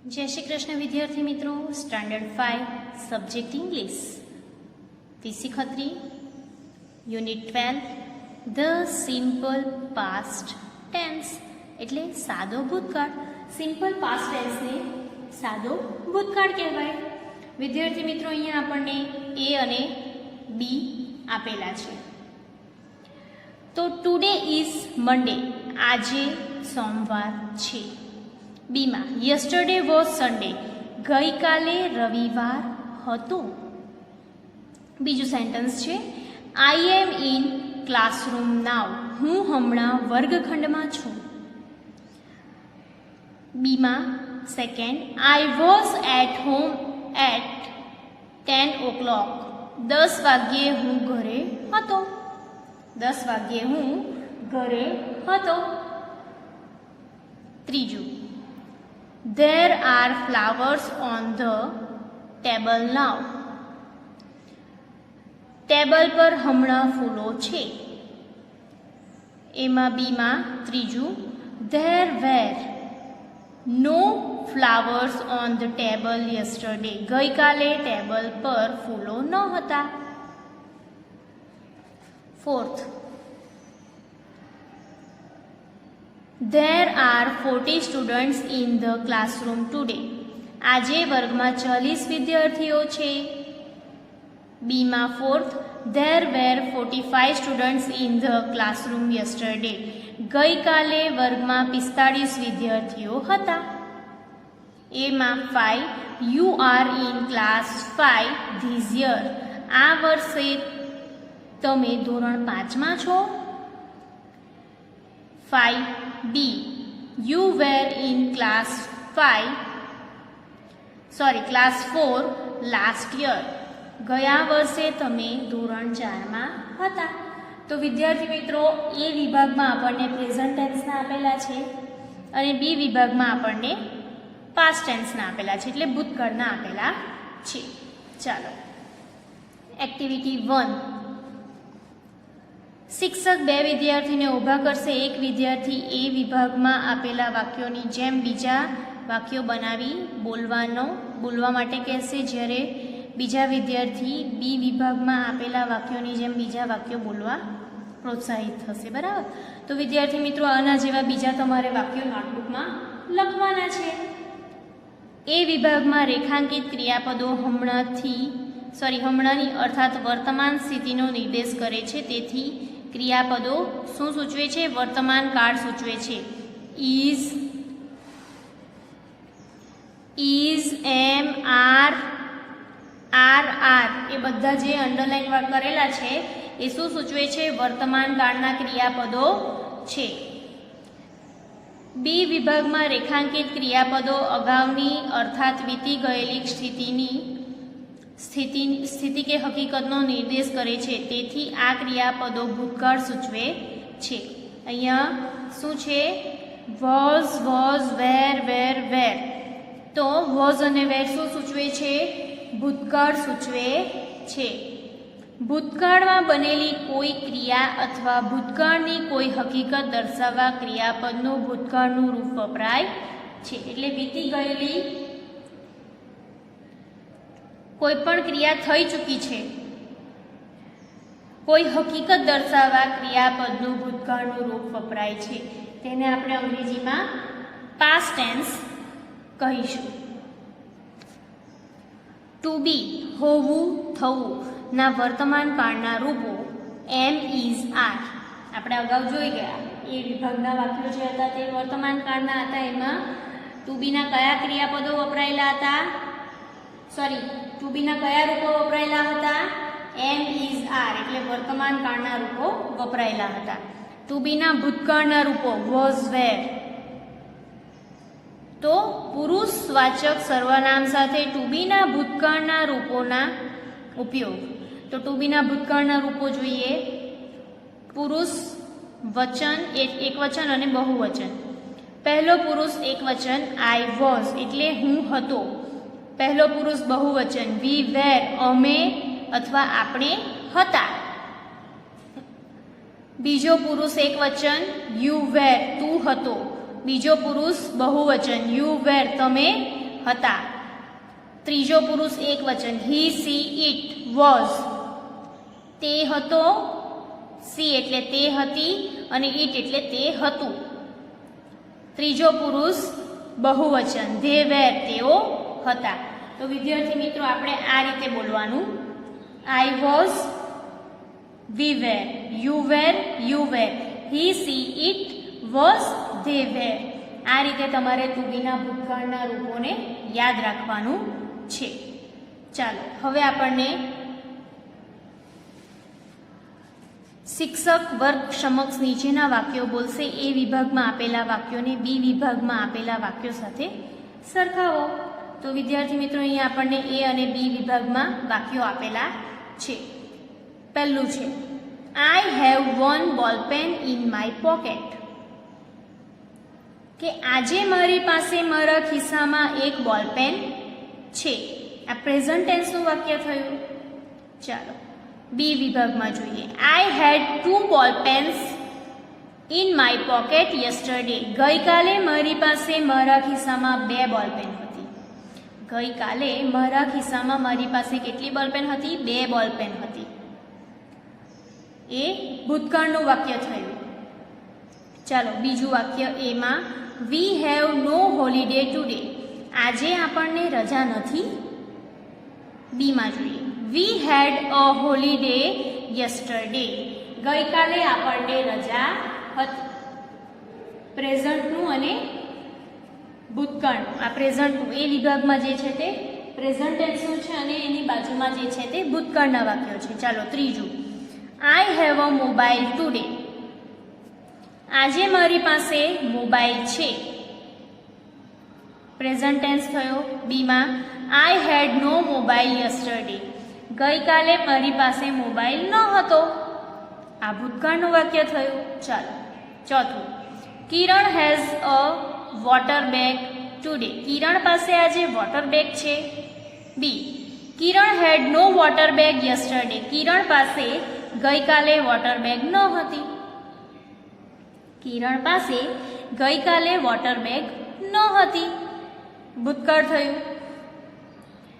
जय श्री कृष्ण विद्यार्थी मित्रों, standard 5 subject English T C Khatri unit 12 the simple past tense એટલે સાદો ભૂતકાળ. સિમ્પલ પાસ્ટ ટેન્સને સાદો ભૂતકાળ કહેવાય. વિદ્યાર્થી મિત્રો, અહીંયા આપણને એ અને બી આપેલા છે. તો ટુડે ઇઝ મંડે, આજે સોમવાર છે. બીમાં યસ્ટરડે વોઝ સન્ડે, ગઈકાલે રવિવાર હતો. બીજું સેન્ટેન્સ છે આઈ એમ ઇન ક્લાસરૂમ નાવ, હું હમણાં વર્ગખંડમાં છું. બીમાં second I was at home at 10 o'clock, 10 વાગ્યે હું ઘરે હતો. 10 વાગ્યે હું ઘરે હતો. ત્રીજું There are flowers on the table now, table પર હમણાં ફૂલો છે. એમાં બીમાં ત્રીજું There were no flowers on the table yesterday, ગઈકાલે ટેબલ પર ફૂલો ન હતા. Fourth There are 40 students in the classroom today, આજે વર્ગમાં 40 વિદ્યાર્થીઓ છે. બીમાં fourth There were 45 students in the classroom yesterday, ગઈકાલે વર્ગમાં 45 વિદ્યાર્થીઓ હતા. એમાં 5 You are in class 5 this year, આ વર્ષે તમે ધોરણ 5માં છો. 5B You were in class 4 last year, ગયા વર્ષે તમે ધોરણ 4માં હતા. તો વિદ્યાર્થી મિત્રો, એ વિભાગમાં આપણને પ્રેઝન્ટ ટેન્સના આપેલા છે અને બી વિભાગમાં આપણને પાસ્ટ ટેન્સના આપેલા છે, એટલે ભૂતકાળના આપેલા છે. ચાલો, એક્ટિવિટી 1. શિક્ષક 2 વિદ્યાર્થીને ઊભા કરશે. એક વિદ્યાર્થી એ વિભાગમાં આપેલા વાક્યોની જેમ બીજા વાક્યો બનાવી બોલવા માટે કહેશે, જ્યારે બીજા વિદ્યાર્થી બી વિભાગમાં આપેલા વાક્યોની જેમ બીજા વાક્યો બોલવા પ્રોત્સાહિત થશે. બરાબર? તો વિદ્યાર્થી મિત્રો, આના જેવા બીજા તમારે વાક્યો નોટબુકમાં લખવાના છે. એ વિભાગમાં રેખાંકિત ક્રિયાપદો હમણાંની અર્થાત વર્તમાન સ્થિતિનો નિર્દેશ કરે છે. તેથી ક્રિયાપદો શું સૂચવે છે? વર્તમાન કાળ સૂચવે છે. ઇઝ એમ આર એ બધા જે અંડરલાઈન કરેલા છે એ શું સૂચવે છે? વર્તમાન કાળના ક્રિયાપદો છે. બી વિભાગમાં રેખાંકિત ક્રિયાપદો અગાઉની અર્થાત વીતી ગયેલી સ્થિતિ કે હકીકતનો નિર્દેશ કરે છે. તેથી આ ક્રિયાપદો ભૂતકાળ સૂચવે છે. અહીંયા શું છે? વોઝ, વેર. તો વોઝ અને વેર શું સૂચવે છે? ભૂતકાળ સૂચવે છે. ભૂતકાળમાં બનેલી કોઈ ક્રિયા અથવા ભૂતકાળની કોઈ હકીકત દર્શાવવા ક્રિયાપદનું ભૂતકાળનું રૂપ વપરાય છે. એટલે વીતી ગયેલી કોઈ પણ ક્રિયા થઈ ચૂકી છે, કોઈ હકીકત દર્શાવવા ક્રિયાપદનું ભૂતકાળનું રૂપ વપરાય છે. તેને આપણે અંગ્રેજીમાં પાસ્ટ ટેન્સ કહીશું. ટુ બી હોવું, થવું ના વર્તમાન કાળના રૂપો એમ, ઇઝ, આર. આપણે અગાઉ જોઈ ગયા એ વિભાગના વાક્યો જે હતા તે વર્તમાન કાળના હતા. એમાં ટુ બીના કયા ક્રિયાપદો વપરાયેલા હતા? ટુ બીના કયા રૂપો વપરાયેલા હતા? એમ, ઇઝ, આર એટલે વર્તમાન કાળના રૂપો વપરાયેલા હતા. ટુ બીના ભૂતકાળના રૂપો વોઝ, વેર. તો પુરુષવાચક સર્વનામ સાથે ટુ બીના ભૂતકાળના રૂપોના ઉપયોગ. તો ટુ બીના ભૂતકાળના રૂપો જોઈએ. પુરુષ વચન, એક વચન અને બહુવચન. પહેલો પુરુષ એક વચન આઈ વોઝ એટલે હું હતો. પહેલો પુરુષ બહુવચન વી વેર અમે અથવા આપણે હતા. બીજો પુરુષ એક વચન યુ વેર તું હતો. બીજો પુરુષ બહુવચન યુ વેર તમે હતા. ત્રીજો પુરુષ એકવચન હી સી ઇટ વોઝ, તે હતો, સી એટલે તે હતી અને ઇટ એટલે તે હતું. ત્રીજો પુરુષ બહુવચન ધે વેર, તેઓ હતા. તો વિદ્યાર્થી મિત્રો આપણે આ રીતે બોલવાનું, I was, we were, you were, he she it was, they were. આ રીતે તમારે ટુ બીના ભૂતકાળના રૂપોને યાદ રાખવાનું છે. ચાલો હવે આપણને શિક્ષક વર્ગ સમક્ષ નીચેના વાક્યો બોલશે એ વિભાગમાં આપેલા વાક્યોને બી વિભાગમાં આપેલા વાક્યો સાથે સરખાવો. તો વિદ્યાર્થી મિત્રો અહીંયા આપણને એ અને બી વિભાગમાં વાક્યો આપેલા છે. પહેલું છે I have one ballpen in my pocket, કે આજે મારી પાસે મારા ખિસ્સામાં એક બોલપેન છે. આ પ્રેઝન્ટ ટેન્સનું વાક્ય થયું. ચાલો બી વિભાગમાં જોઈએ. આઈ હેડ 2 ballpens in my pocket yesterday, ગઈકાલે મારી પાસે મારા ખિસ્સામાં 2 બોલપેન હતી. ગઈકાલે મારા ખિસ્સામાં મારી પાસે કેટલી બોલપેન હતી? 2 બોલપેન હતી. એ ભૂતકાળનું વાક્ય થયું. ચાલો બીજું વાક્ય એમાં we have no holiday today, આજે આપણને રજા નથી. બીમાં જોઈએ વી હેડ અ હોલિડે યસ્ટરડે, ગઈકાલે આપણને રજા હતી. પ્રેઝન્ટનું અને ભૂતકાળનું, આ પ્રેઝન્ટનું એ વિભાગમાં જે છે તે પ્રેઝન્ટ ટેન્સનું છે અને એની બાજુમાં જે છે તે ભૂતકાળના વાક્યો છે. ચાલો ત્રીજું I have a mobile today, આજે મારી પાસે મોબાઈલ છે. પ્રેઝન્ટ ટેન્સ થયો. બીમાં આઈ હેડ નો મોબાઈલ યસ્ટરડે, ગઈકાલે મારી પાસે મોબાઈલ ન હતો. આ ભૂતકાળનું વાક્ય થયું. ચાલો ચોથું Kiran has a water bag today, Kiran પાસે આજે વોટર બેગ છે. B Kiran had no water bag yesterday, Kiran પાસે ગઈકાલે વોટર બેગ ન હતી. કિરણ પાસે ગઈકાલે વોટર બેગ ન હતી. ભૂતકાળ થયું.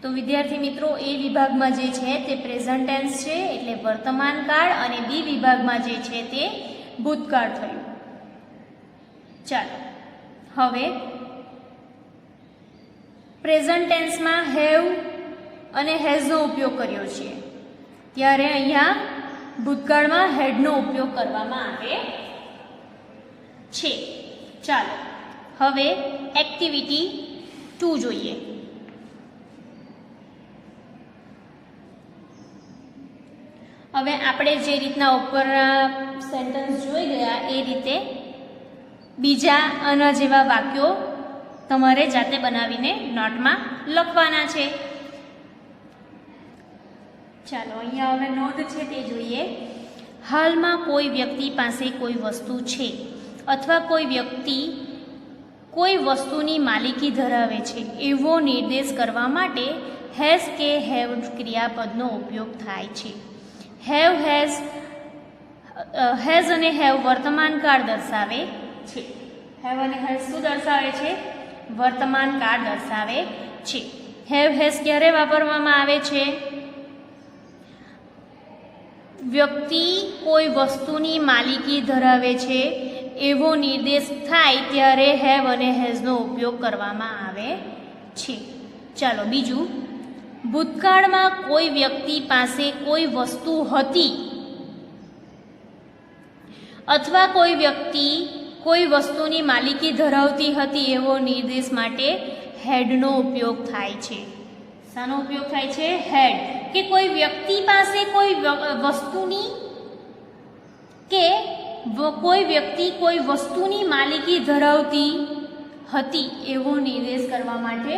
તો વિદ્યાર્થી મિત્રો એ વિભાગમાં જે છે તે પ્રેઝન્ટ ટેન્સ છે એટલે વર્તમાન કાળ, અને બી વિભાગમાં જે છે તે ભૂતકાળ થયું. ચાલો હવે પ્રેઝન્ટ ટેન્સમાં હેવ અને હેઝનો ઉપયોગ કર્યો છે, ત્યારે અહીંયા ભૂતકાળમાં હેડનો ઉપયોગ કરવામાં આવે છે. ચાલો હવે એક્ટિવિટી 2 જોઈએ. હવે આપણે જે રીતના ઉપરના સેન્ટેન્સ જોઈ ગયા એ રીતે બીજા આના જેવા વાક્યો તમારે જાતે બનાવીને નોટમાં લખવાના છે. ચાલો અહીંયા હવે નોંધ છે તે જોઈએ. હાલમાં કોઈ વ્યક્તિ પાસે કોઈ વસ્તુ છે અથવા કોઈ વ્યક્તિ કોઈ વસ્તુની માલિકી ધરાવે છે એવો નિર્દેશ કરવા માટે હેઝ કે હેવ ક્રિયાપદનો ઉપયોગ થાય છે. હેઝ અને હેવ વર્તમાન કાળ દર્શાવે છે. હેવ અને હેઝ શું દર્શાવે છે? વર્તમાન કાળ દર્શાવે છે. હેવ હેઝ ક્યારે વાપરવામાં આવે છે? વ્યક્તિ કોઈ વસ્તુની માલિકી ધરાવે છે એવો નિર્દેશ થાય ત્યારે હેવ અને હેઝનો ઉપયોગ કરવામાં આવે છે. ચાલો બીજું, ભૂતકાળમાં કોઈ વ્યક્તિ પાસે કોઈ વસ્તુ હતી અથવા કોઈ વ્યક્તિ કોઈ વસ્તુની માલિકી ધરાવતી હતી એવો નિર્દેશ માટે હેડનો ઉપયોગ થાય છે. શાનો ઉપયોગ થાય છે? હેડ. કે કોઈ વ્યક્તિ પાસે કોઈ વસ્તુની કે કોઈ વ્યક્તિ કોઈ વસ્તુની માલિકી ધરાવતી હતી એવો નિર્દેશ કરવા માટે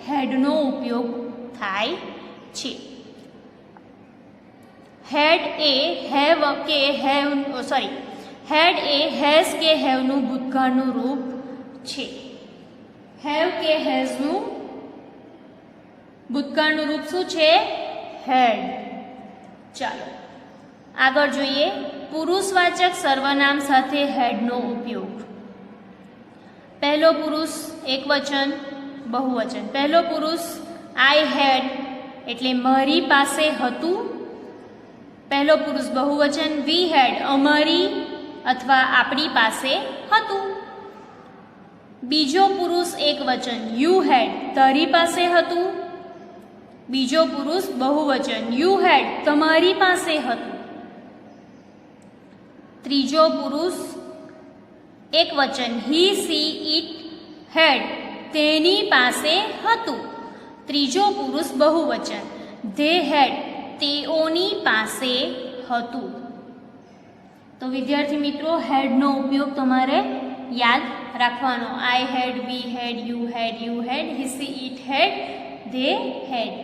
હેડનો ઉપયોગ થાય છે. હેડ એ હેવ કે હેવ હેડ એ હેઝ કે હેવનું ભૂતકાળનું રૂપ છે. હેવ કે હેઝનું ભૂતકાળનું રૂપ શું છે? હેડ. ચાલો આગળ જોઈએ. પુરુષવાચક સર્વનામ સાથે હેડનો ઉપયોગ. પહેલો પુરુષ એકવચન બહુવચન. પહેલો પુરુષ આઈ હેડ એટલે મારી પાસે હતું. પહેલો પુરુષ બહુવચન વી હેડ અમારી અથવા આપણી પાસે હતું. બીજો પુરુષ એકવચન યુ હેડ તારી પાસે હતું. બીજો પુરુષ બહુવચન યુ હેડ તમારી પાસે હતું. ત્રીજો પુરુષ એકવચન હી સી ઇટ હેડ તેની પાસે હતું. ત્રીજો પુરુષ બહુવચન ધે હેડ તેઓની પાસે હતું. તો વિદ્યાર્થી મિત્રો હેડનો ઉપયોગ તમારે યાદ રાખવાનો. I had we had you had he she it had they had.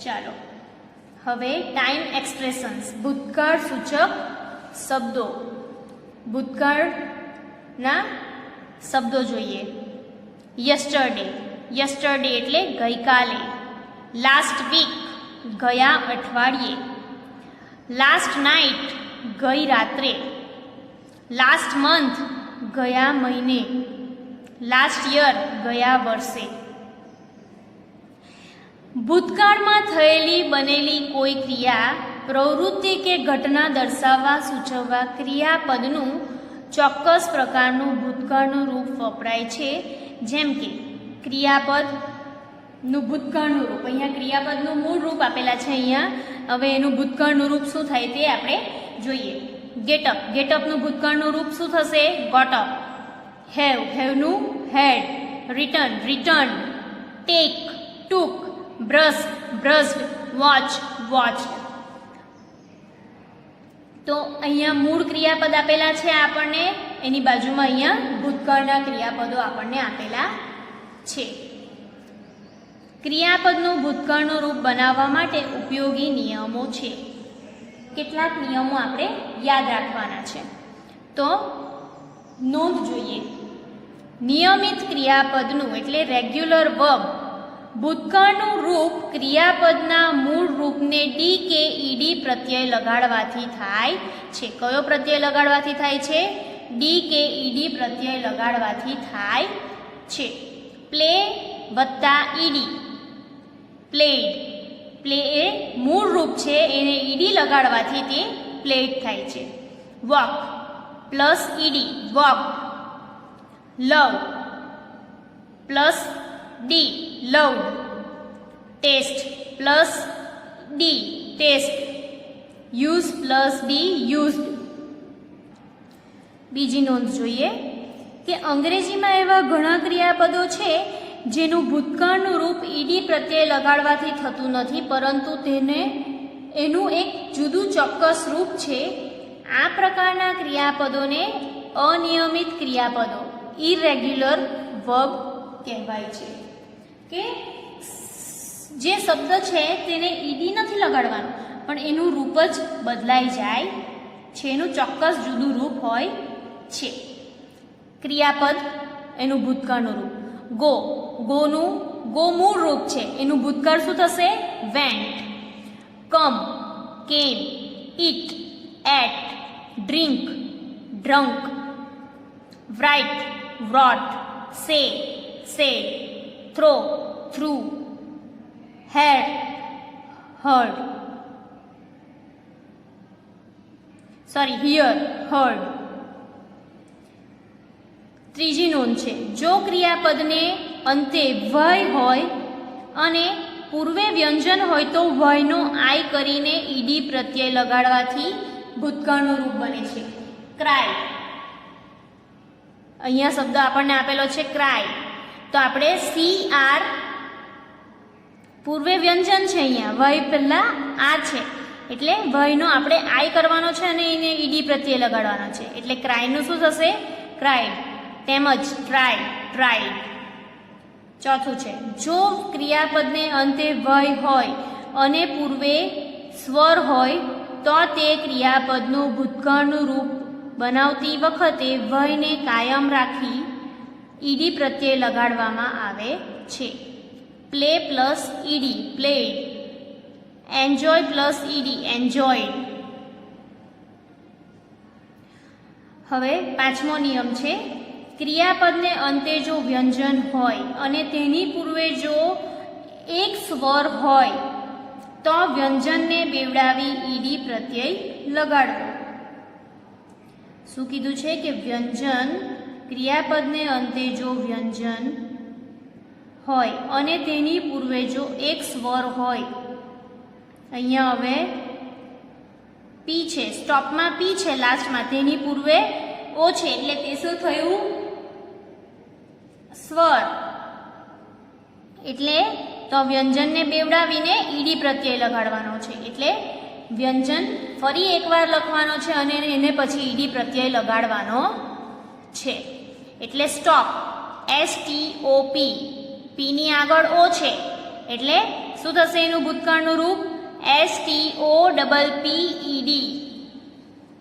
ચાલો હવે ટાઈમ એક્સપ્રેશન્સ ભૂતકાળ સૂચક શબ્દો. ભૂતકાળના શબ્દો જોઈએ. યસ્ટરડે યસ્ટરડે એટલે ગઈકાલે. લાસ્ટ વીક ગયા અઠવાડિયે. લાસ્ટ નાઇટ ગઈ રાત્રે. લાસ્ટ મંથ ગયા મહિને. લાસ્ટ યર ગયા વર્ષે. ભૂતકાળમાં થયેલી બનેલી કોઈ ક્રિયા પ્રવૃત્તિ કે ઘટના દર્શાવવા સૂચવવા ક્રિયાપદનું ચોક્કસ પ્રકારનું ભૂતકાળનું રૂપ વપરાય છે. જેમ કે ક્રિયાપદનું ભૂતકાળનું રૂપ. અહીંયા ક્રિયાપદનું મૂળ રૂપ આપેલા છે અહીંયા. હવે એનું ભૂતકાળનું રૂપ શું થાય તે આપણે જોઈએ. ગેટઅપ ગેટઅપનું ભૂતકાળનું રૂપ શું થશે? ગોટઅપ. હેવ હેવનું had. Return return. Take took. Brush brushed. Watch watch. તો અહીંયા મૂળ ક્રિયાપદ આપેલા છે આપણને, એની બાજુમાં અહીંયા ભૂતકાળના ક્રિયાપદો આપણને આપેલા છે. ક્રિયાપદનું ભૂતકાળનું રૂપ બનાવવા માટે ઉપયોગી નિયમો છે. કેટલાક નિયમો આપણે યાદ રાખવાના છે. તો નોંધ જોઈએ. નિયમિત ક્રિયાપદનું એટલે રેગ્યુલર વર્બ ભૂતકાળનું રૂપ ક્રિયાપદના મૂળ રૂપને ડી કે ઈડી પ્રત્યય લગાડવાથી થાય છે. કયો પ્રત્યય લગાડવાથી થાય છે? ડી કે ઈડી પ્રત્યય લગાડવાથી થાય છે. પ્લે વત્તા ઈડી પ્લેડ. પ્લે એ મૂળ રૂપ છે, એને ઈડી લગાડવાથી તે પ્લેડ થાય છે. Walk plus E D walk. Love plus D loved. Test plus D test. Use plus D used. બીજી નોંધ જોઈએ કે અંગ્રેજીમાં એવા ઘણા ક્રિયાપદો છે જેનું ભૂતકાળનું રૂપ ઈડી પ્રત્યે લગાડવાથી થતું નથી, પરંતુ તેને એનું એક જુદું ચોક્કસ રૂપ છે. આ પ્રકારના ક્રિયાપદોને અનિયમિત ક્રિયાપદો ઇરેગ્યુલર વર્બ કહેવાય છે. કે જે શબ્દ છે તેને ઈડી નથી લગાડવાનું, પણ એનું રૂપ જ બદલાઈ જાય છે, એનું ચોક્કસ જુદું રૂપ હોય છે. ક્રિયાપદ એનું ભૂતકાળનું રૂપ. ગો ગોનું ગો મૂળ રૂપ છે, એનું ભૂતકાળ શું થશે? Went. Come came. Eat ate. Drink drunk. Write wrote. say said. throw threw. heard heard. hear heard. ત્રીજી નોંધ છે, જો ક્રિયાપદને અંતે વય હોય અને પૂર્વે વ્યંજન હોય તો વયનો આઈ કરીને ઈડી પ્રત્યય લગાડવાથી ભૂતકાળનું રૂપ બને છે. ક્રાય. અહીંયા શબ્દ આપણને આપેલો છે ક્રાય, તો આપણે CR પૂર્વે વ્યંજન છે, અહીંયા વય પહેલા આ છે એટલે વયનો આપણે આઈ કરવાનો છે અને એને ઈડી પ્રત્યય લગાડવાનો છે, એટલે ક્રાયનું શું થશે? ક્રાઇડ. તેમજ ટ્રાય ટ્રાઇડ. ચોથું છે, જો ક્રિયાપદને અંતે વય હોય અને પૂર્વે સ્વર હોય તો તે ક્રિયાપદનું ભૂતકાળનું રૂપ બનાવતી વખતે વયને કાયમ રાખી ઈડી પ્રત્યય લગાડવામાં આવે છે. Play plus E D played. Enjoy plus E D enjoyed. હવે પાંચમો નિયમ છે ક્રિયાપદને અંતે જો વ્યંજન હોય અને તેની પૂર્વે જો એક સ્વર હોય તો વ્યંજનને બેવડાવી ઈડી પ્રત્યય લગાડવો. શું કીધું છે કે વ્યંજન, ક્રિયાપદને અંતે જો વ્યંજન હોય અને તેની પૂર્વે જો એક સ્વર હોય, અહીંયા હવે પી છે, સ્ટોપમાં પી છે લાસ્ટમાં, તેની પૂર્વે ઓ છે એટલે તે શું થયું? સ્વર. એટલે તો વ્યંજનને બેવડાવીને ઈડી પ્રત્યય લગાડવાનો છે. એટલે વ્યંજન ફરી એકવાર લખવાનો છે અને એને પછી ઈડી પ્રત્યય લગાડવાનો છે. એટલે સ્ટોપ, STOP, પીની આગળ ઓ છે એટલે શું થશે એનું ભૂતકાળનું રૂપ? STOPPED.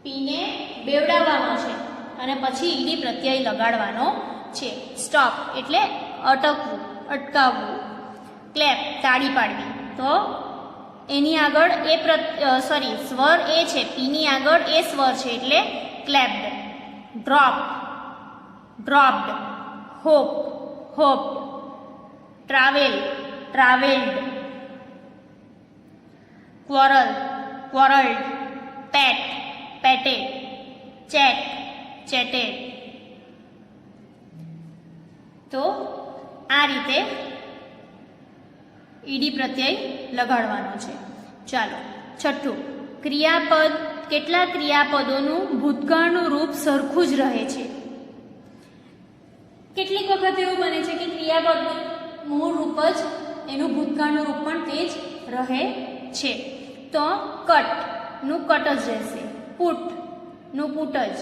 પીને બેવડાવવાનો છે અને પછી ઈડી પ્રત્યય લગાડવાનો છે. સ્ટોપ એટલે અટકવું, અટકાવવું. ક્લેપ, તાળી પાડવી. તો એની આગળ સ્વર એ છે, પીની આગળ એ સ્વર છે એટલે clapped. Drop, dropped. Hop, hopped. Travel, travelled. Quarrel, quarrelled. Pet, petted. Chat, chatted. તો આ રીતે ઈડી પ્રત્યય લગાડવાનો છે. ચાલો, છઠ્ઠું, ક્રિયાપદ. કેટલાક ક્રિયાપદોનું ભૂતકાળનું રૂપ સરખું જ રહે છે. કેટલીક વખત એવું બને છે કે ક્રિયાપદનું મૂળ રૂપ જ એનું ભૂતકાળનું રૂપ પણ તે જ રહે છે. તો કટ નું કટ જ રહેશે, પુટ નું પુટ જ,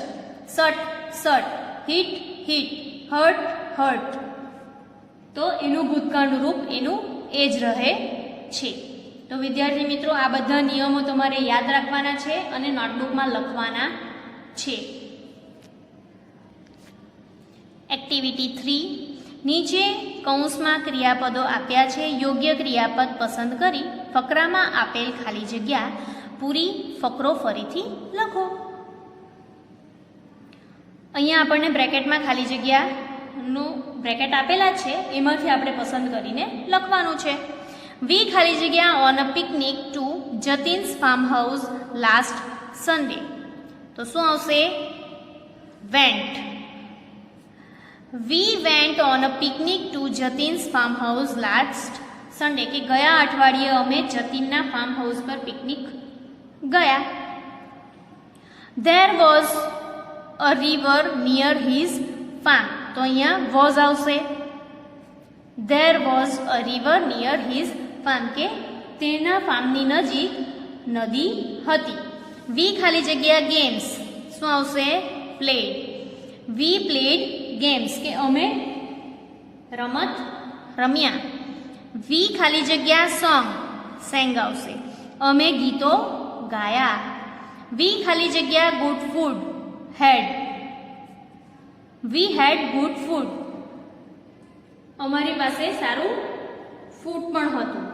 સટ સટ, હિટ હિટ, હર્ટ હર્ટ. તો એનું ભૂતકાળનું રૂપ એનું એ જ રહે છે. તો વિદ્યાર્થી મિત્રો, આ બધા નિયમો તમારે યાદ રાખવાના છે અને નોટબુકમાં લખવાના છે. એક્ટિવિટી 3, નીચે કૌંસમાં ક્રિયાપદો આપ્યા છે. યોગ્ય ક્રિયાપદ પસંદ કરી ફકરામાં આપેલ ખાલી જગ્યા પૂરી. ફકરો ફરીથી લખો. અહીંયા આપણને બ્રેકેટમાં ખાલી જગ્યાનું બ્રેકેટ આપેલા છે, એમાંથી આપણે પસંદ કરીને લખવાનું છે. વી ખાલી જગ્યા on a picnic to Jatin's farm house last Sunday. તો શું આવશે? Went. We went on a picnic to Jatin's farm house last Sunday. કે ગયા અઠવાડિયે અમે જતીનના ફાર્મ હાઉસ પર પિકનિક ગયા. There was a river near his farm. તો અહીંયા વોઝ આવશે. There was a river near his farm. કે તેના ફાર્મની નજીક નદી હતી. વી ખાલી જગ્યા ગેમ્સ. શું આવશે? પ્લેડ. વી પ્લેડ ગેમ્સ. કે અમે રમત રમ્યા. વી ખાલી જગ્યા સોંગ. સેંગ આવશે. અમે ગીતો ગાયા. વી ખાલી જગ્યા good food. Had. We had good food. અમારી પાસે સારું ફૂડ પણ હતું.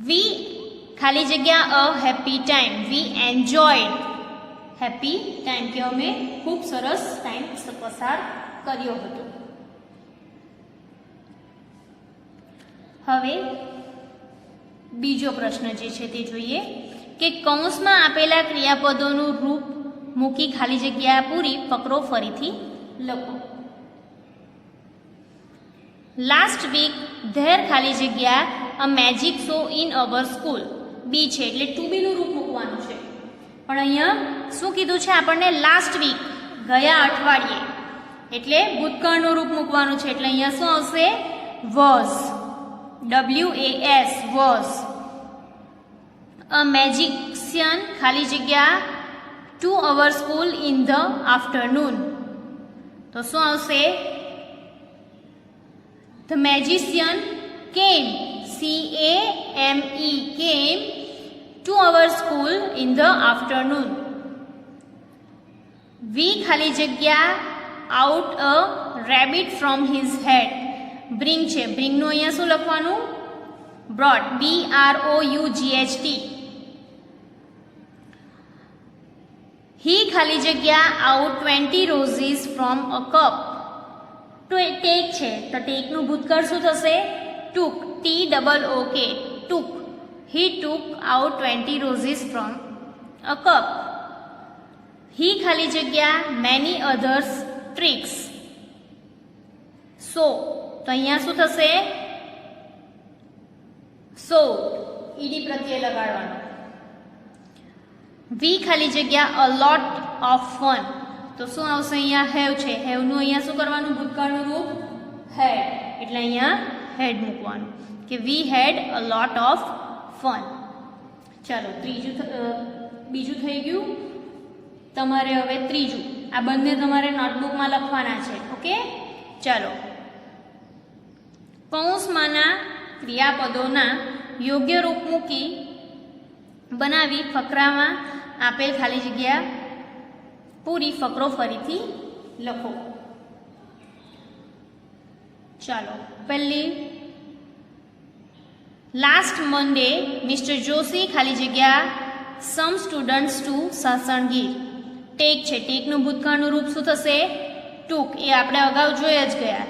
વી ખાલી જગ્યા a happy time. We enjoyed happy time. કે અમે ખૂબ સરસ ટાઈમ પસાર કર્યો હતો. હવે બીજો પ્રશ્ન જે છે તે જોઈએ કે કૌંસમાં આપેલા ક્રિયાપદોનું રૂપ મૂકી ખાલી જગ્યા પૂરી. ફકરો ફરીથી લખો. લાસ્ટ વીક ધેર ખાલી જગ્યા a magic show in our school. B છે એટલે ટુ બી નું રૂપ મૂકવાનું છે. પણ અહીંયા શું કીધું છે આપણને? લાસ્ટ વીક, ગયા અઠવાડિયે. એટલે ભૂતકાળનું રૂપ મૂકવાનું છે. એટલે અહીંયા શું આવશે? Was. WAS was. A magician ખાલી જગ્યા to our school in the afternoon. તો શું આવશે? The magician came. CAME came to our school in the afternoon. We ખાલી જગ્યા out a rabbit from his head. Bring છે. બ્રિંગનું અહીંયા શું લખવાનું? બ્રોટ. BROUGHT. ही खाली जग्या out 20 roses from a cup. તો એ ટેક છે તો ટેકનું ભૂતકાળ શું થશે? took. TOOK. took. He took out 20 roses from a cup. He ખાલી જગ્યા many others tricks. So તો અહીંયા શું થશે? so ઈડી પ્રત્યય લગાડવાનો. We ખાલી જગ્યા a lot of fun. તો શું આવશે? અહીંયા હેવ છે, હેવનું અહીંયા શું કરવાનું? ભૂતકાળનું રૂપ હેડ, એટલે અહીંયા હેડ મૂકવાનું કે વી હેડ અ લોટ ઓફ ફન. ચાલો બીજું થઈ ગયું. તમારે હવે ત્રીજું. આ બંને તમારે નોટબુકમાં લખવાના છે. ઓકે, ચાલો. કૌંસમાંના ક્રિયાપદોના યોગ્ય રૂપ મૂકી બનાવી ફકરામાં આપેલ ખાલી જગ્યા પૂરી ફકરો ફરીથી લખો. ચાલો, પહેલી લાસ્ટ મંડે મિસ્ટર જોશી ખાલી જગ્યા some students to Sasan Gir. Take છે, ટેકનું ભૂતકાળનું રૂપ શું થશે? ટૂક. એ આપણે અગાઉ જોઈ જ ગયા.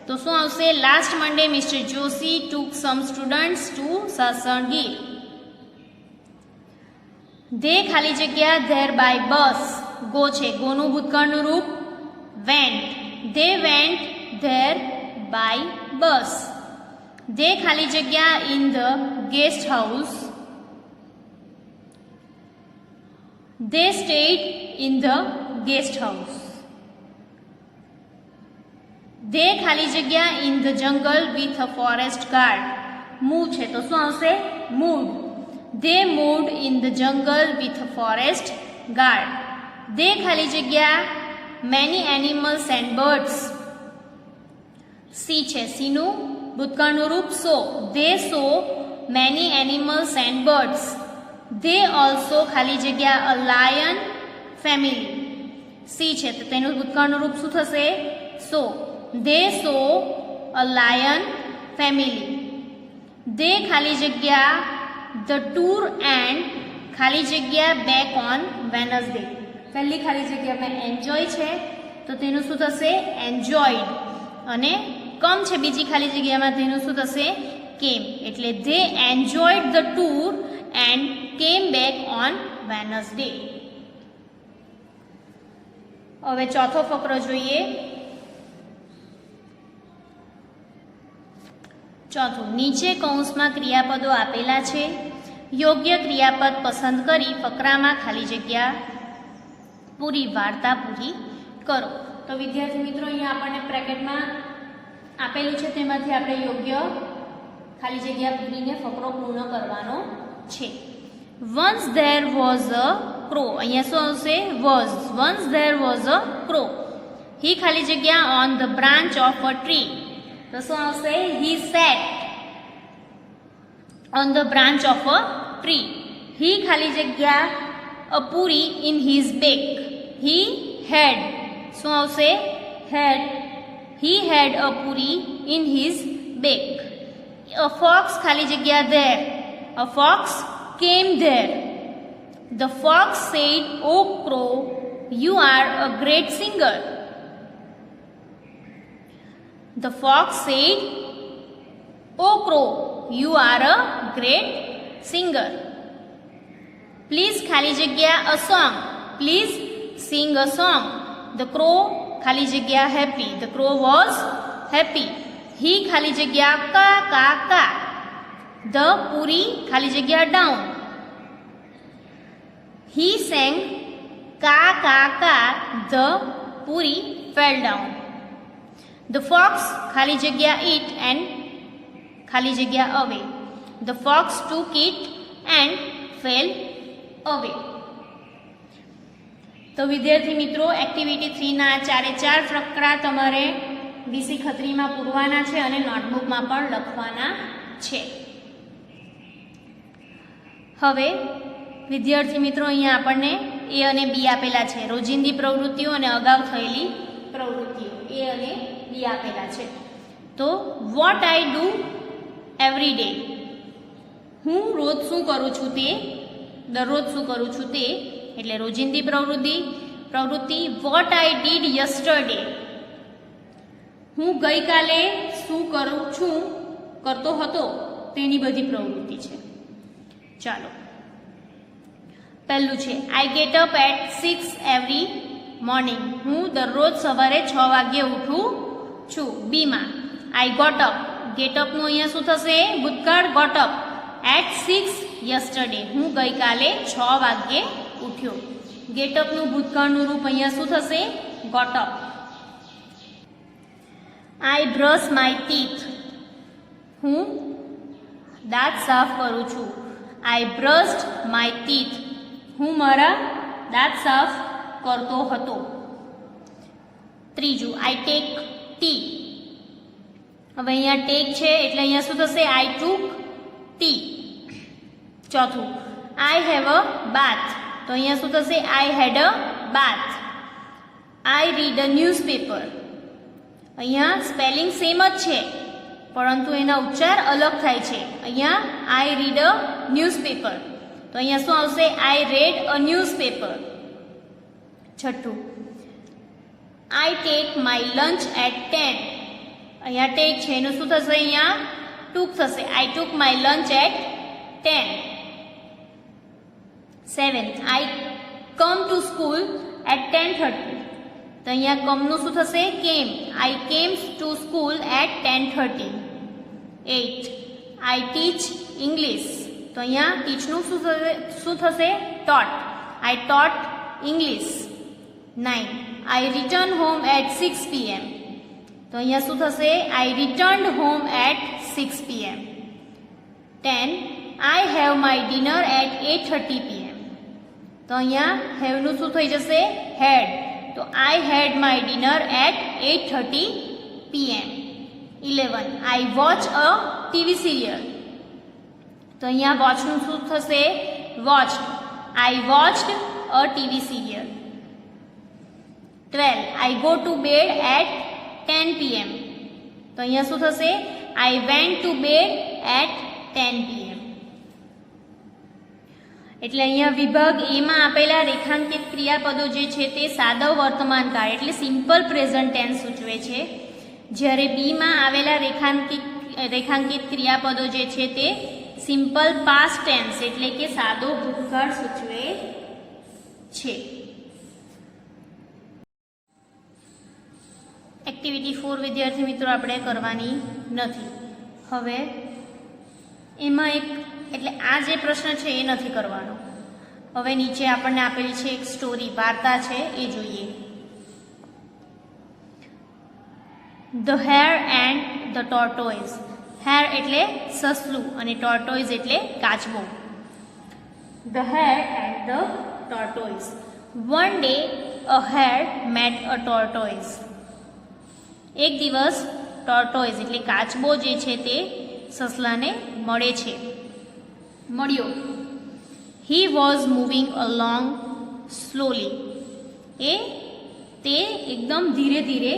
તો શું આવશે? Last Monday mister Joshi took some students to Sasan Gir. They ખાલી જગ્યા ધેર બાય બસ. ગો છે, ગોનું ભૂતકાળનું રૂપ went. They went there by bus. They ખાલી જગ્યા in the guest house. They stayed in the guest house. They ખાલી જગ્યા in the jungle with a forest guard. Move છે તો શું આવશે? Moved. They moved in the jungle with a forest guard. They ખાલી જગ્યા many animals and birds. See છે, સીનું ભૂતકાળનું રૂપ saw. They saw many animals and birds. They also ખાલી જગ્યા અ લાયન ફેમિલી. સી છે તો તેનું ભૂતકાળનું રૂપ શું થશે? Saw. They saw a lion family. They ખાલી જગ્યા ધ ટૂર એન્ડ ખાલી જગ્યા બેક ઓન વેનસડે. પહેલી ખાલી જગ્યામાં એન્જોય છે તો તેનું શું થશે? એન્જોયડ. અને કમ છે બીજી ખાલી જગ્યામાં, તેનું શું થશે? કેમ. એટલે they enjoyed the tour and કેમ બેક ઓન વેનસડે. હવે ચોથો ફકરો જોઈએ. ચોથું, નીચે કૌંસમાં ક્રિયાપદો આપેલા છે. યોગ્ય ક્રિયાપદ પસંદ કરી ફકરામાં ખાલી જગ્યા પૂરી વાર્તા પૂરી કરો. તો વિદ્યાર્થી મિત્રો, અહીંયા આપણને બ્રેકેટમાં આપેલું છે, તેમાંથી આપણે યોગ્ય ખાલી જગ્યા પૂરીને ફકરો પૂર્ણ કરવાનો છે. Once there was a crow. અહીંયા શું આવશે? Was. Once there was a crow. He ખાલી જગ્યા on the branch of a tree. તો શું આવશે? He sat on the branch of a tree. He ખાલી જગ્યા a puri in his beak. He had. શું આવશે? Had. He had a puri in his beak. A fox ખાલી જગ્યા there. A fox came there. The fox sad O crow you are a great singer. The fox said, "O crow, you are a great singer." Please ખાલી જગ્યા a song. Please sing a song. The crow ખાલી જગ્યા happy. The crow was happy. He ખાલી જગ્યા કા કા કા. The પૂરી ખાલી જગ્યા down. He sang કા કા કા. The puri fell down. The fox ખાલી જગ્યા eat and ખાલી જગ્યા away. The fox took it and fell away. તો વિદ્યાર્થી મિત્રો, એક્ટિવિટી 3 ના 4 ફકરા તમારે વીસી ખત્રીમાં પૂરવાના છે અને નોટબુકમાં પણ લખવાના છે. હવે વિદ્યાર્થી મિત્રો, અહીંયા આપણને એ અને બી આપેલા છે. રોજિંદી પ્રવૃત્તિઓ અને અગાઉ થયેલી પ્રવૃત્તિઓ એ અને બી આપેલા છે. તો what I do every day. હું રોજ શું કરું છું તે, દરરોજ શું કરું છું તે એટલે રોજિંદી પ્રવૃત્તિ વોટ આઈ ડીડ યસ્ટરડે, હું ગઈકાલે શું કરતો હતો તેની બધી પ્રવૃત્તિ છે. ચાલો, પહેલું છે I get up at 6 every morning, હું દરરોજ સવારે 6 વાગ્યે ઉઠું છું. બીમાં આઈ ગોટ અપ, ગેટ અપનું અહીંયા શું થશે? ભૂતકાળ ગોટ અપ એટ 6 યસ્ટરડે, હું ગઈકાલે 6 વાગ્યે ઉઠ્યો. ગેટ અપનું ભૂતકાળનું રૂપ અહીંયા શું થશે? Got up. I brush my teeth, હું દાંત સાફ કરું છું. આઈ બ્રશ્ડ માય ટીથ, હું મારા દાંત સાફ કરતો હતો. ત્રીજું આઈ ટેક ટી, હવે અહીંયા ટેક છે એટલે અહીંયા શું થશે? I took T. ચોથું આઈ હેવ અ બાથ, તો અહીંયા શું થશે? આઈ હેડ અ બાથ. આઈ રીડ અ ન્યૂઝપેપર, અહીંયા સ્પેલિંગ સેમ જ છે પરંતુ એના ઉચ્ચાર અલગ થાય છે. અહીંયા આઈ રીડ અ ન્યૂઝપેપર, તો અહીંયા શું આવશે? I read a newspaper. છઠ્ઠું I take my lunch at 10, અહીંયા ટેક છે એનું શું થશે? અહીંયા ટૂંક થશે. I took my lunch at 10. 7th I come to school at 10:30, તો અહીંયા કમનું શું થશે? Came. I came to school at 10:30. 8th I teach English, તો અહીંયા ટીચનું શું થશે? Taught. I taught English. 9th I return home at 6 PM, તો અહીંયા શું થશે? I returned home at 6 PM. 10 I have my dinner at 8:30 PM, તો અહીંયા હેવનું શું થઈ જશે? હેડ, તો I had my dinner at 8:30 PM. 11 I watch a TV serial, તો અહીંયા વોચનું શું થશે? Watched. I watched a TV serial. 12 I go to bed at 10 PM, તો અહીંયા શું થશે? I went to bed at 10 PM. એટલે અહીંયા વિભાગ એમાં આપેલા રેખાંકિત ક્રિયાપદો જે છે તે સાદો વર્તમાન કાળ એટલે સિમ્પલ પ્રેઝન્ટ ટેન્સ સૂચવે છે, જ્યારે બીમાં આવેલા રેખાંકિત ક્રિયાપદો જે છે તે સિમ્પલ પાસ્ટ ટેન્સ એટલે કે સાદો ભૂતકાળ સૂચવે છે. એક્ટિવિટી 4 વિદ્યાર્થી મિત્રો આપણે કરવાની નથી. હવે એમાં એટલે આ જે પ્રશ્ન છે એ નથી કરવાનો. હવે નીચે આપણને આપેલી છે એક સ્ટોરી, વાર્તા છે એ જોઈએ. The hare and the tortoise, hare એટલે સસલું અને ટોર્ટોઇઝ એટલે કાચબો. The hare and the tortoise. One day a hare met a tortoise, એક દિવસ ટોર્ટોઇઝ એટલે કાચબો જે છે તે સસલાને મળ્યો. He was moving along slowly, તે એકદમ ધીરે ધીરે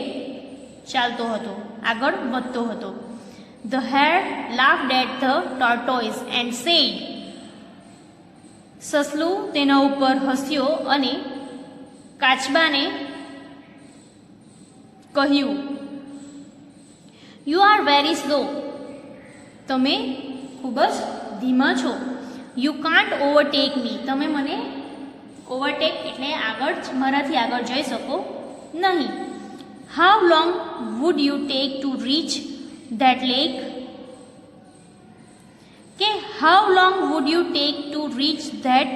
ચાલતો હતો, આગળ વધતો હતો. The hare laughed at the tortoise and said, સસલું તેના ઉપર હસ્યો અને કાચબાને કહ્યું, યુ આર વેરી સ્લો, તમે ખૂબ જ ધીમા છો. યુ કાન્ટ ઓવરટેક મી, તમે મને ઓવરટેક એટલે મારાથી આગળ જઈ શકો નહીં. How long would you take to reach that lake, કે how long would you take to reach that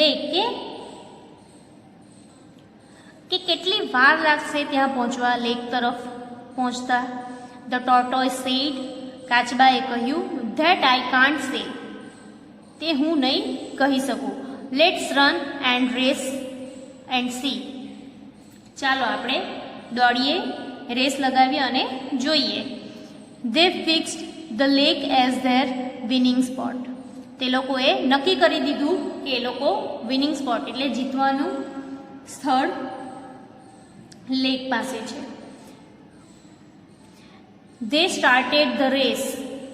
lake, કે કેટલી વાર લાગશે ત્યાં પહોંચવા, લેક તરફ પહોંચતા. ધ ટોર્ટોઇઝ સેડ, કાચબાએ કહ્યું, ધેટ આઈ કાન્ટ સે, તે હું નહીં કહી શકું. Let's run and race and see, ચાલો આપણે દોડીએ, રેસ લગાવીએ અને જોઈએ. They fixed the lake as their winning spot, તે લોકોએ નક્કી કરી દીધું કે એ લોકો વિનિંગ સ્પોટ એટલે જીતવાનું સ્થળ લેક પાસે છે. ધે સ્ટાર્ટેડ ધ રેસ,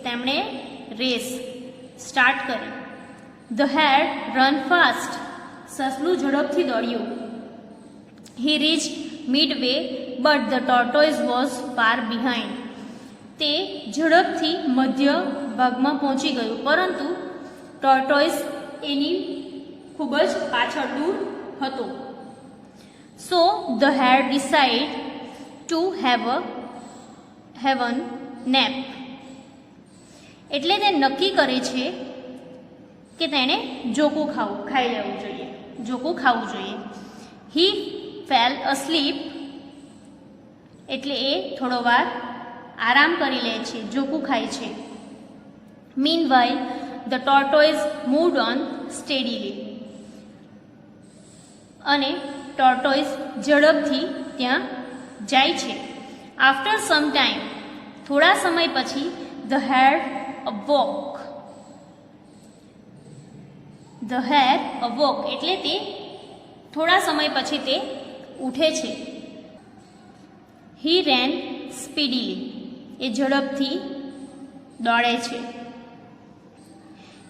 તેમણે રેસ સ્ટાર્ટ કરી. ધ હેર રન ફાસ્ટ, સસલું ઝડપથી દોડ્યું. He reached midway, but the tortoise was far behind. તે ઝડપથી મધ્ય ભાગમાં પહોંચી ગયું, પરંતુ ટોર્ટોઇસ એની ખૂબ જ પાછળ દૂર હતો. So the hare decided to have a nap. એટલે તે નક્કી કરે છે કે તેણે ખાઈ લેવું જોઈએ, જોકું ખાવું જોઈએ. He fell asleep, એટલે એ થોડો વાર આરામ કરી લે છે, જોકું ખાય છે. Meanwhile, the tortoise moved on steadily. અને ટોર્ટોઇસ ઝડપથી ત્યાં જાય છે. After some time, થોડા સમય પછી, the hare awoke. The hare awoke, એટલે તે થોડા સમય પછી તે ઉઠે છે. He ran speedily, એ ઝડપથી દોડે છે.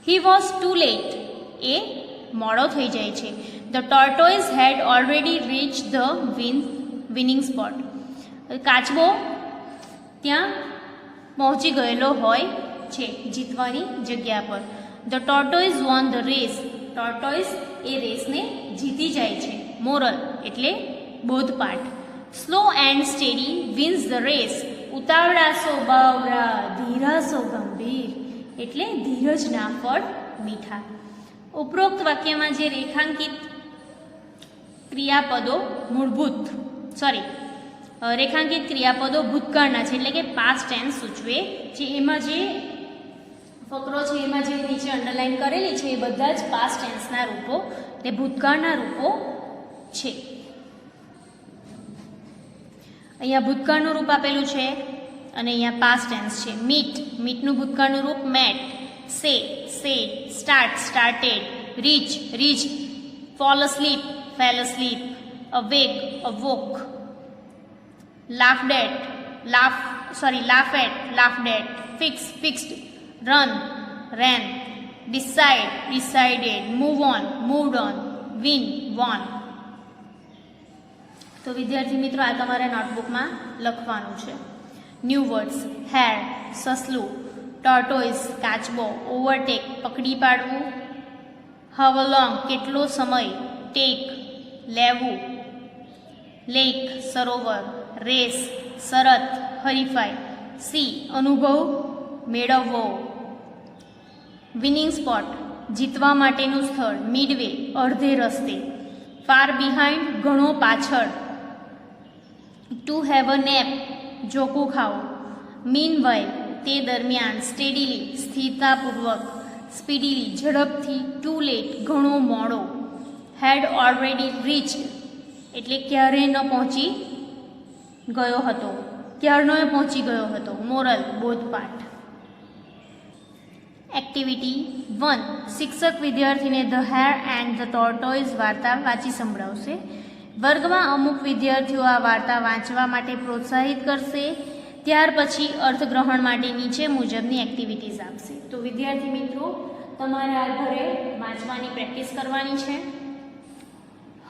He was too late, એ મોડો થઈ જાય છે. The tortoise had already reached the winning spot. કાચબો ત્યાં પહોંચી ગયેલો હોય છે જીતવાની જગ્યા પર. The tortoise won the race. Tortoise એ રેસને જીતી જાય છે. મોરલ એટલે બોધપાઠ. Slow and steady wins the race. ઉતાવળાસો બાવરા, ધીરાસો ગંભીર, એટલે ધીરજના ફળ મીઠા. ઉપરોક્ત વાક્યમાં જે રેખાંકિત ક્રિયાપદો રેખાંકિત ક્રિયાપદો ભૂતકાળના છે, એટલે કે પાસ્ટ ટેન્સ સૂચવે છે. એમાં જે ફકરો છે, એમાં જે નીચે અંડરલાઈન કરેલી છે, એ બધા જ પાસ્ટ ટેન્સના રૂપો, તે ભૂતકાળના રૂપો છે. અહીંયા ભૂતકાળનું રૂપ આપેલું છે અને અહીંયા પાસ્ટ ટેન્સ છે. મીટનું ભૂતકાળનું રૂપ met, said, started, reach, fall asleep, fell asleep, awoke, laughed at, fixed, run, ran, decided, moved on, won. તો વિદ્યાર્થી મિત્રો, આ તમારે નોટબુકમાં લખવાનું છે. ન્યૂ વર્ડ્સ: હેર સસલું, ટોર્ટોઇસ કાચબો, ઓવરટેક પકડી પાડવું, હાઉ લોંગ કેટલો સમય, ટેક લેવું, લેક સરોવર, રેસ શરત હરીફાઈ, સી અનુભવ મેળવવો, વિનિંગ સ્પોટ જીતવા માટેનું સ્થળ, મિડવે અડધે રસ્તે, ફાર બિહાઇન્ડ ઘણો પાછળ, ટુ હેવ અ નેપ જોકું ખાવું, મીનવાઇલ તે દરમિયાન, સ્ટેડીલી સ્થિરતાપૂર્વક, સ્પીડીલી ઝડપથી, ટુ લેટ ઘણો મોડો, હેડ ઓલરેડી રીચ્ડ એટલે ક્યારનો પહોંચી ગયો હતો. મોરલ બોધપાઠ. એક્ટિવિટી 1. શિક્ષક વિદ્યાર્થીને the hare and the tortoise વાર્તા વાંચી સંભળાવશે. વર્ગમાં અમુક વિદ્યાર્થીઓ આ વાર્તા વાંચવા માટે પ્રોત્સાહિત કરશે. ત્યાર પછી અર્થગ્રહણ માટે નીચે મુજબની એક્ટિવિટીઝ આપશે. તો વિદ્યાર્થી મિત્રો, તમારે આ ઘરે વાંચવાની પ્રેક્ટિસ કરવાની છે.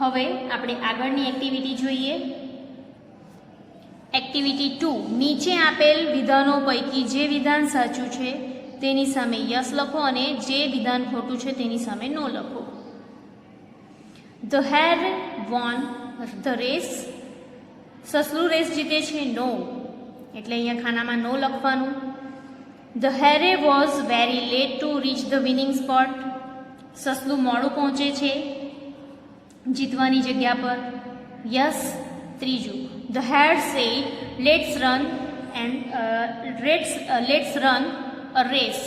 હવે આપણે આગળની એક્ટિવિટી જોઈએ. એક્ટિવિટી 2. નીચે આપેલ વિધાનો પૈકી જે વિધાન સાચું છે તેની સામે યસ લખો અને જે વિધાન ખોટું છે તેની સામે નો લખો. The hare won the race. સસલું રેસ જીતે છે, નો, એટલે અહીંયા ખાનામાં નો લખવાનું. The hare was very late to reach the winning spot. સસલું મોડું પહોંચે છે જીતવાની જગ્યા પર, યસ. ત્રીજું, the hare said let's run a race.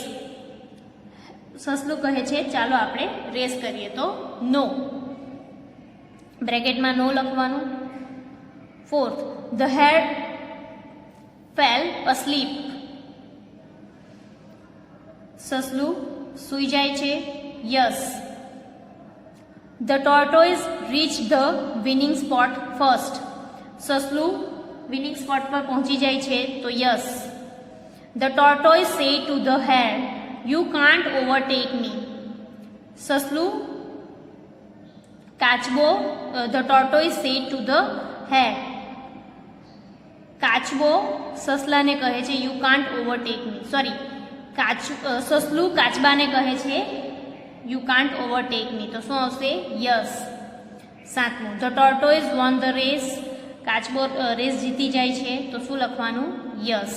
સસલું કહે છે ચાલો આપણે રેસ કરીએ, તો નો, બ્રેકેટમાં નો લખવાનું. 4th, the hare fell asleep. સસલું સૂઈ જાય છે, yes. The tortoise reach the winning spot first. સસલું વિનિંગ સ્પોટ પર પહોંચી જાય છે, તો yes. The tortoise say to the hare you can't overtake me. સસલું કાચબો the tortoise said to the hare. કાચબો સસલાને કહે છે you can't overtake me. Sorry, સસલું કાચબાને કહે છે યુ કાન્ટ ઓવરટેક મી. તો શું આવશે? યસ. 7મું, the tortoise won the race. કાચબો રેસ જીતી જાય છે. તો શું લખવાનું? યસ.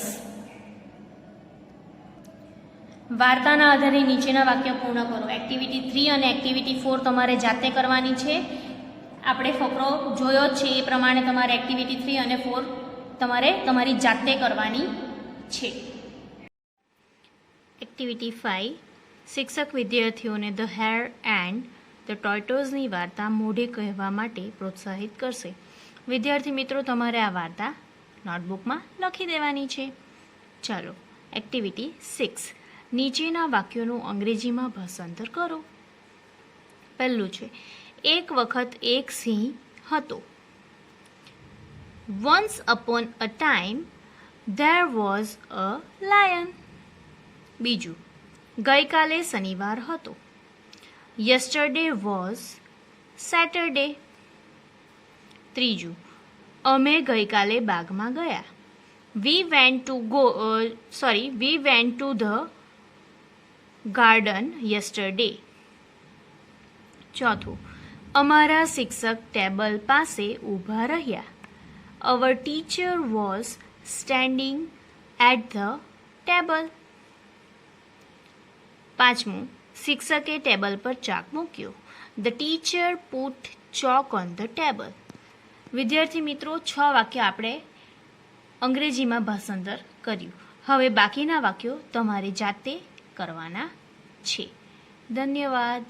વાર્તાના આધારે નીચેના વાક્ય પૂર્ણ કરો. એક્ટિવિટી 3 અને એક્ટિવિટી 4 તમારે જાતે કરવાની છે. આપણે ફકરો જોયો જ છે એ પ્રમાણે તમારે એક્ટિવિટી 3 અને 4 તમારે તમારી જાતે કરવાની છે. એક્ટિવિટી 5, શિક્ષક વિદ્યાર્થીઓને ધ હેર એન્ડ ધ ટોર્ટોઇઝની વાર્તા મોઢે કહેવા માટે પ્રોત્સાહિત કરશે. વિદ્યાર્થી મિત્રો, તમારે આ વાર્તા નોટબુકમાં લખી દેવાની છે. ચાલો, એક્ટિવિટી 6, નીચેના વાક્યોનું અંગ્રેજીમાં ભાષાંતર કરો. પહેલું છે, એક વખત એક સિંહ હતો. Once upon a time there was a lion. બીજું, ગઈકાલે શનિવાર હતો. Yesterday was Saturday. ત્રીજું, અમે ગઈકાલે બાગમાં ગયા. We went to the garden yesterday. ચોથું, અમારા શિક્ષક ટેબલ પાસે ઊભા રહ્યા. Our teacher was standing at the table. પાંચમું, શિક્ષકે ટેબલ પર ચાક મૂક્યો. The teacher put chalk on the table. વિદ્યાર્થી મિત્રો, 6 વાક્ય આપણે અંગ્રેજીમાં ભાષાંતર કર્યું. હવે બાકીના વાક્યો તમારે જાતે કરવાના છે. ધન્યવાદ.